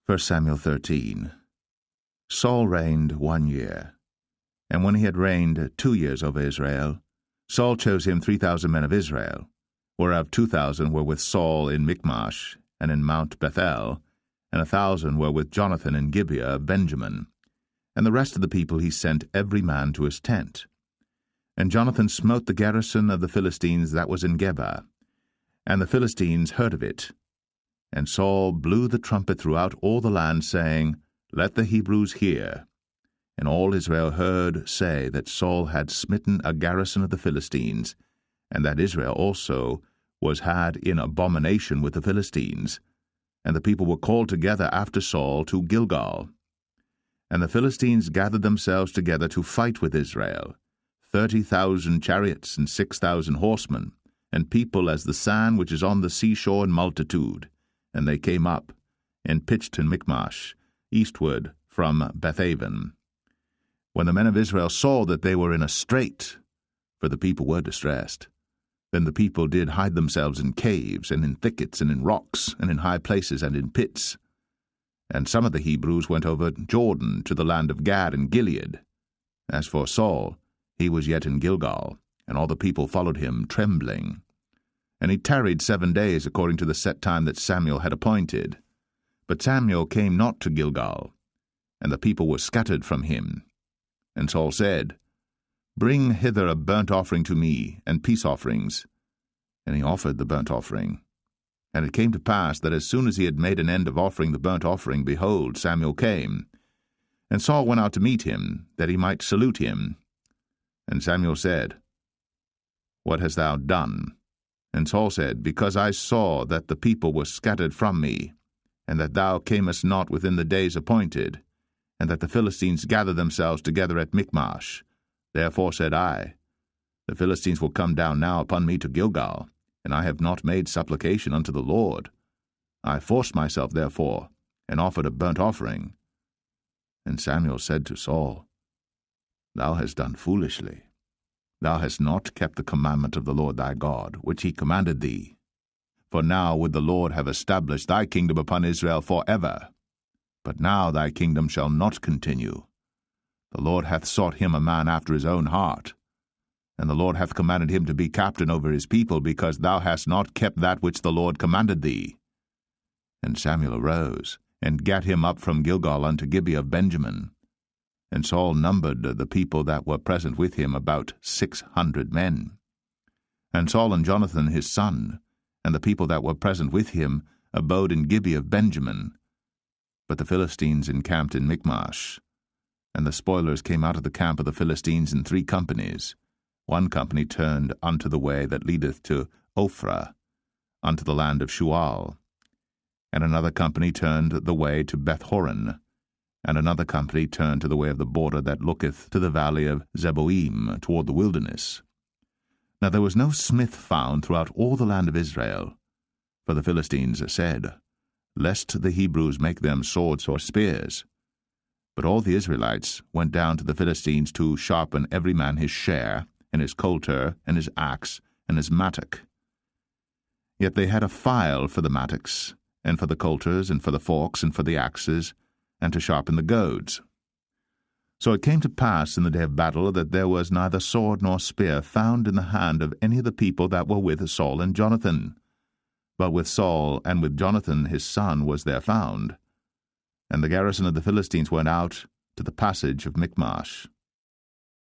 1 Samuel 13. Saul reigned 1 year, and when he had reigned 2 years over Israel, Saul chose him 3,000 men of Israel, whereof 2,000 were with Saul in Michmash and in Mount Bethel, and 1,000 were with Jonathan in Gibeah of Benjamin. And the rest of the people he sent every man to his tent. And Jonathan smote the garrison of the Philistines that was in Geba, and the Philistines heard of it. And Saul blew the trumpet throughout all the land, saying, Let the Hebrews hear. And all Israel heard say that Saul had smitten a garrison of the Philistines, and that Israel also was had in abomination with the Philistines. And the people were called together after Saul to Gilgal. And the Philistines gathered themselves together to fight with Israel, 30,000 chariots and 6,000 horsemen, and people as the sand which is on the seashore in multitude. And they came up, and pitched in Michmash, eastward from Bethaven. When the men of Israel saw that they were in a strait, for the people were distressed, then the people did hide themselves in caves, and in thickets, and in rocks, and in high places, and in pits. And some of the Hebrews went over Jordan to the land of Gad and Gilead. As for Saul, he was yet in Gilgal, and all the people followed him, trembling. And he tarried 7 days according to the set time that Samuel had appointed. But Samuel came not to Gilgal, and the people were scattered from him. And Saul said, Bring hither a burnt offering to me, and peace offerings. And he offered the burnt offering. And it came to pass that as soon as he had made an end of offering the burnt offering, behold, Samuel came. And Saul went out to meet him, that he might salute him. And Samuel said, What hast thou done? And Saul said, Because I saw that the people were scattered from me, and that thou camest not within the days appointed, and that the Philistines gathered themselves together at Michmash. Therefore said I, The Philistines will come down now upon me to Gilgal, and I have not made supplication unto the Lord. I forced myself therefore, and offered a burnt offering. And Samuel said to Saul, Thou hast done foolishly. Thou hast not kept the commandment of the Lord thy God, which he commanded thee. For now would the Lord have established thy kingdom upon Israel forever. But now thy kingdom shall not continue. The Lord hath sought him a man after his own heart. And the Lord hath commanded him to be captain over his people, because thou hast not kept that which the Lord commanded thee. And Samuel arose, and gat him up from Gilgal unto Gibeah of Benjamin. And Saul numbered the people that were present with him about 600 men. And Saul and Jonathan his son, and the people that were present with him, abode in Gibeah of Benjamin. But the Philistines encamped in Michmash. And the spoilers came out of the camp of the Philistines in 3 companies. 1 company turned unto the way that leadeth to Ophrah, unto the land of Shual. And another company turned the way to Beth-horon, and another company turned to the way of the border that looketh to the valley of Zeboim, toward the wilderness. Now there was no smith found throughout all the land of Israel, for the Philistines said, Lest the Hebrews make them swords or spears. But all the Israelites went down to the Philistines to sharpen every man his share, and his coulter, and his axe, and his mattock. Yet they had a file for the mattocks, and for the coulters, and for the forks, and for the axes, and to sharpen the goads. So it came to pass in the day of battle that there was neither sword nor spear found in the hand of any of the people that were with Saul and Jonathan. But with Saul and with Jonathan his son was there found. And the garrison of the Philistines went out to the passage of Michmash.